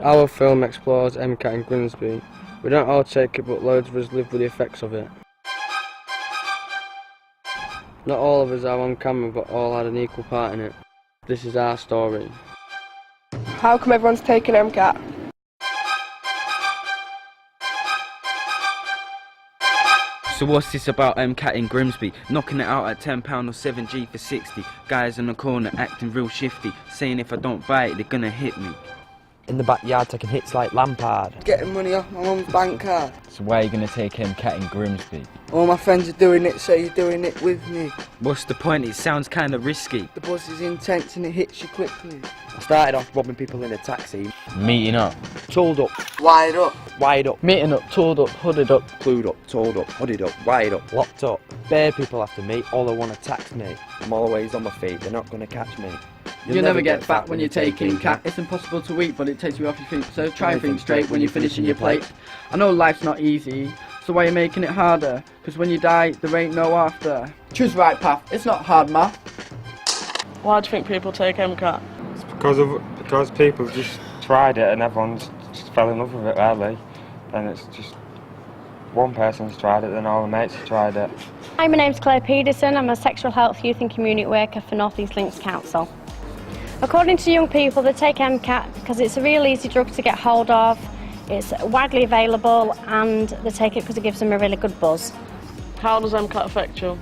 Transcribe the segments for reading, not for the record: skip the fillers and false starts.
Our film explores MCAT in Grimsby. We don't all take it, but loads of us live with the effects of it. Not all of us are on camera, but all had an equal part in it. This is our story. How come everyone's taking MCAT? So what's this about MCAT in Grimsby? Knocking it out at £10 or 7G for 60. Guys in the corner acting real shifty, saying if I don't buy it, they're gonna hit me. In the backyard taking hits like Lampard. Getting money off my mum's bank card. So why are you going to take MCAT in Grimsby? All my friends are doing it, so you're doing it with me. What's the point? It sounds kinda risky. The bus is intense and it hits you quickly. I started off robbing people in a taxi. Meeting up. Tooled up, Wired up. wired up, Meeting up, tooled up, hooded up. clued up, tooled up, hooded up, wired up, locked up. Bare people after me, all they want to tax me. I'm always on my feet, they're not going to catch me. You'll never get fat when you're taking CAT. It's impossible to eat, but it takes you off your feet. So try and think straight when you're finishing your plate. I know life's not easy, so why are you making it harder? Because when you die, there ain't no after. Choose the right path. It's not hard math. Why do you think people take MCAT? It's because people just tried it and everyone's just fell in love with it really. And it's just one person's tried it, then all the mates have tried it. Hi, my name's Claire Pedersen. I'm a sexual health, youth and community worker for North East Links Council. According to young people, they take MCAT because it's a real easy drug to get hold of, it's widely available, and they take it because it gives them a really good buzz. How does MCAT affect you?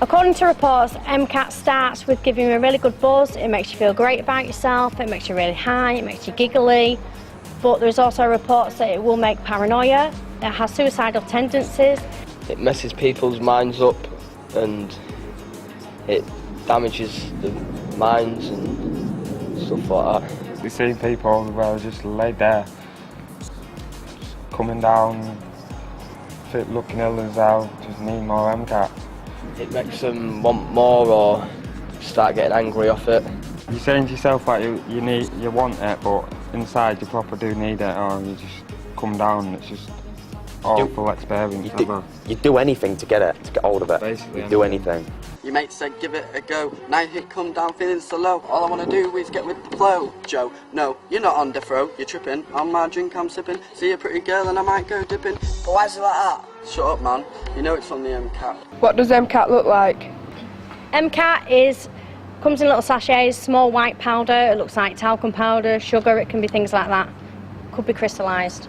According to reports, MCAT starts with giving you a really good buzz. It makes you feel great about yourself, it makes you really high, it makes you giggly, but there's also reports that it will make paranoia, it has suicidal tendencies. It messes people's minds up and it damages the minds and stuff like that. You see people where they're just laid there, coming down, fit, looking ill as hell, just need more MCAT. It makes them want more or start getting angry off it. You're saying to yourself like you want it, but inside you proper do need it, or you just come down and it's just awful experience ever. You'd do anything to get it, to get hold of it. Basically, You'd do anything. Your mate said give it a go. Now you come down feeling so low. All I want to do is get with the flow. Joe, no, you're not on death row. You're tripping. On my drink I'm sipping. See a pretty girl and I might go dipping. But why is it like that? Shut up, man. You know it's from the MCAT. What does MCAT look like? MCAT comes in little sachets, small white powder. It looks like talcum powder, sugar. It can be things like that. Could be crystallised.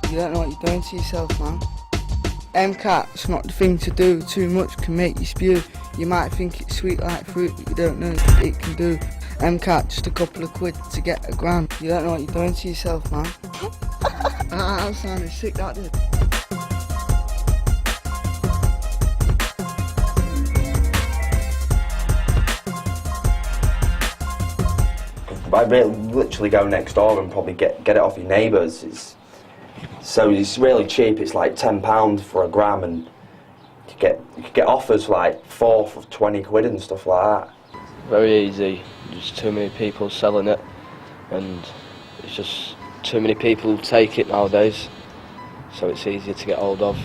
You don't know what you're doing to yourself, man. MCAT's not the thing to do. Too much can make you spew. You might think it's sweet like fruit, but you don't know it can do. MCAT, just a couple of quid to get a gram. You don't know what you're doing to yourself, man. That sounded sick, that did. I literally go next door and probably get it off your neighbours. So it's really cheap. It's like £10 for a gram, and you could get offers like 4 for 20 quid and stuff like that. Very easy. There's too many people selling it, and it's just too many people take it nowadays. So it's easier to get hold of.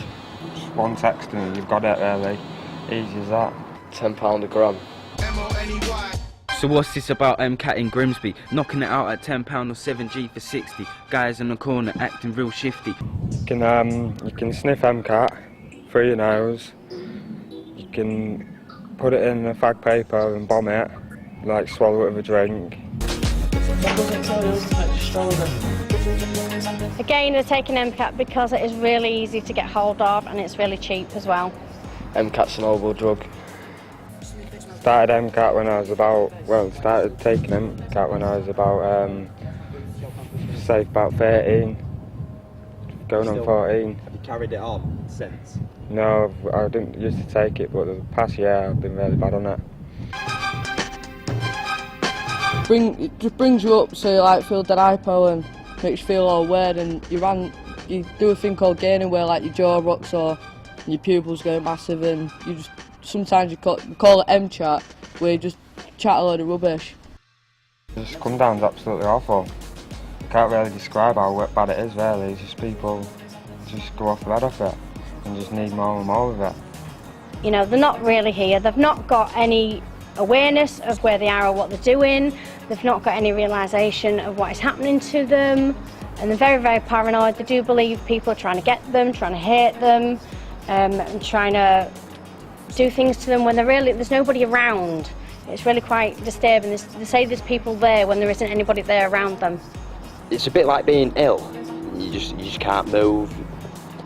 Just one text and you've got it really. Easy as that. £10 a gram. So what's this about MCAT in Grimsby? Knocking it out at £10 or 7G for 60. Guys in the corner acting real shifty. You can sniff MCAT through your nose. You can put it in a fag paper and bomb it, like swallow it with a drink. Again, they're taking MCAT because it is really easy to get hold of and it's really cheap as well. MCAT's an horrible drug. Started MCAT when I was started taking MCAT when I was about 13, going on 14. Have you carried it on since? No, I didn't used to take it, but the past year I've been really bad on it. It just brings you up so you like feel dead hypo and makes you feel all weird, and you do a thing called gaining where like your jaw rocks or your pupils go massive, and you just sometimes you call it M-chat, where you just chat a load of rubbish. This come down's absolutely awful. Can't really describe how bad it is really. It's just people just go off the head off it and just need more and more of it. You know, they're not really here, they've not got any awareness of where they are or what they're doing. They've not got any realisation of what is happening to them, and they're very, very paranoid. They do believe people are trying to get them, trying to hurt them, and trying to do things to them when there's nobody around. It's really quite disturbing. They say there's people there when there isn't anybody there around them. It's a bit like being ill. You just can't move.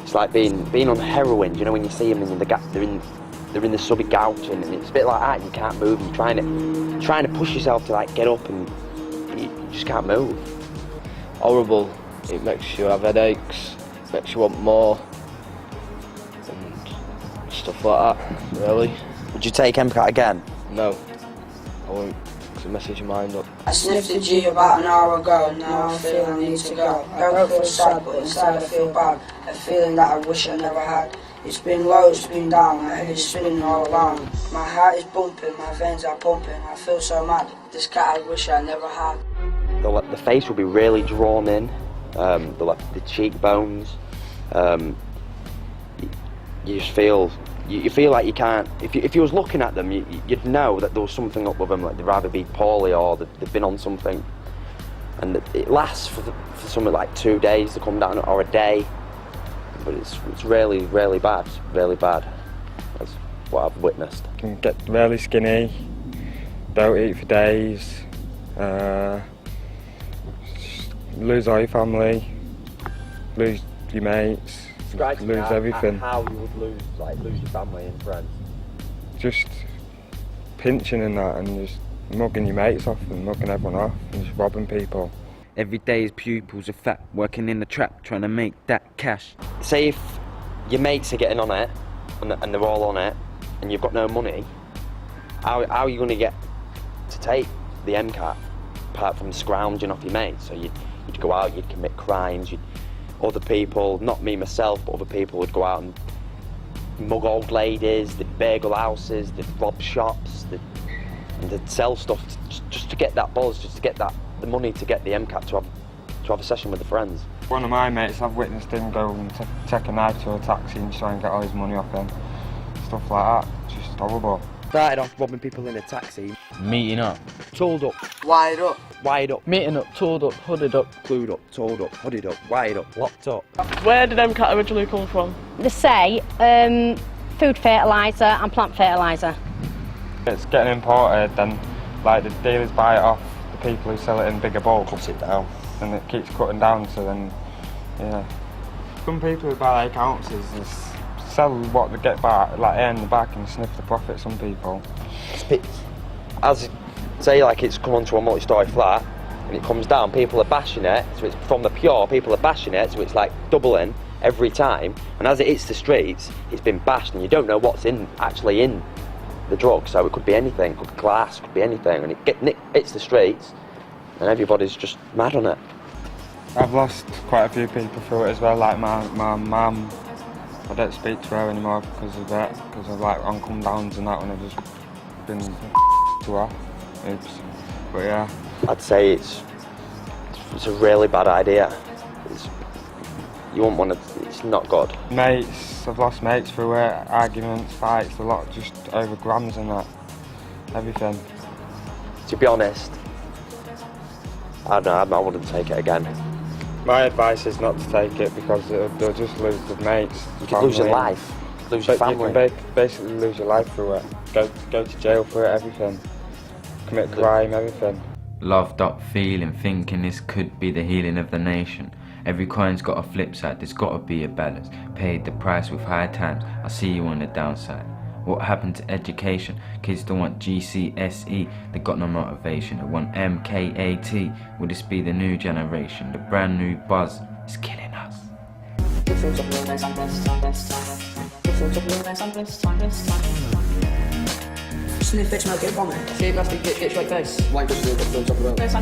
It's like being on heroin. You know, when you see them they're in the stomach gouging, and it's a bit like that. You can't move. You're trying to push yourself to like get up, and you just can't move. Horrible. It makes you have headaches, makes you want more, and stuff like that, really. Would you take MCAT again? No, I won't, because it messes your mind up. I sniffed the G about an hour ago, now I feel I need to go. I don't feel sad, but inside I feel bad, a feeling that I wish I never had. It's been low, it's been down, my head is spinning all around. My heart is bumping, my veins are pumping, I feel so mad. This cat I wish I never had. The face will be really drawn in, the cheekbones. You just feel, you feel like you can't. If you was looking at them, you'd know that there was something up with them. Like they'd either be poorly or they've been on something. And it lasts for something like 2 days to come down, or a day. But it's really, really bad. Really bad. That's what I've witnessed. You can get really skinny, don't eat for days, lose all your family, lose your mates, lose everything. How you would lose your family and friends? Just pinching and that, and just mugging your mates off and mugging everyone off and just robbing people. Every day his pupils are fat, working in the trap, trying to make that cash. Say if your mates are getting on it, and they're all on it, and you've got no money, how are you going to get to take the MCAT, apart from scrounging off your mates? So you'd go out, you'd commit crimes, other people, not me myself, but other people would go out and mug old ladies, they'd bagel houses, they'd rob shops, and they'd sell stuff just to get that buzz, just to get the money to get the MCAT to have a session with the friends. One of my mates, I've witnessed him go and take a knife to a taxi and try and get all his money off him. Stuff like that, just horrible. Started off robbing people in a taxi. Meeting up. Tooled up. Wired up. Wired up. Meeting up, tooled up, hooded up. Clued up, tooled up, hooded up, wired up, locked up. Where did MCAT originally come from? They say food fertiliser and plant fertiliser. It's getting imported, then like the dealers buy it off the people who sell it in bigger bulk. Cut it down. And it keeps cutting down, so then, yeah. Some people who buy like ounces just sell what they get back, like earn the back and sniff the profit, some people. As say like it's come onto a multi-storey flat and it comes down, people are bashing it, so it's from the pure, people are bashing it, so it's like doubling every time, and as it hits the streets, it's been bashed and you don't know what's actually in the drug, so it could be anything, it could be glass, it could be anything, and it hits the streets and everybody's just mad on it. I've lost quite a few people through it as well, like my mum. I don't speak to her anymore because of that, because of like on come downs and that, when I've just been to her. Oops. But yeah. I'd say it's a really bad idea. You won't want to, it's not good. Mates, I've lost mates through it, arguments, fights, a lot just over grams and that, everything. To be honest, I don't know, I wouldn't take it again. My advice is not to take it because they'll just lose the mates. You could lose your life, lose your family. You can basically lose your life through it. Go to jail for it, everything. Commit crime, everything. Loved up feeling, thinking this could be the healing of the nation. Every coin's got a flip side, there's gotta be a balance. Paid the price with high times, I see you on the downside. What happened to education? Kids don't want GCSE, they got no motivation. They want MKAT, will this be the new generation? The brand new buzz is killing us. Sniff it, smoke it, vomit. See if I can get straight face. Like this, don't talk about it.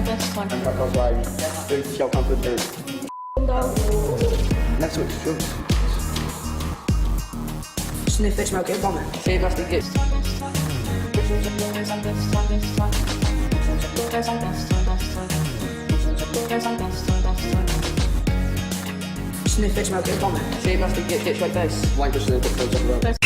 That's what it's true. Sniff it, smoke it, vomit. See if I can get. Sniff it, smoke it, vomit. See if I can get straight face. Like this, don't talk about it.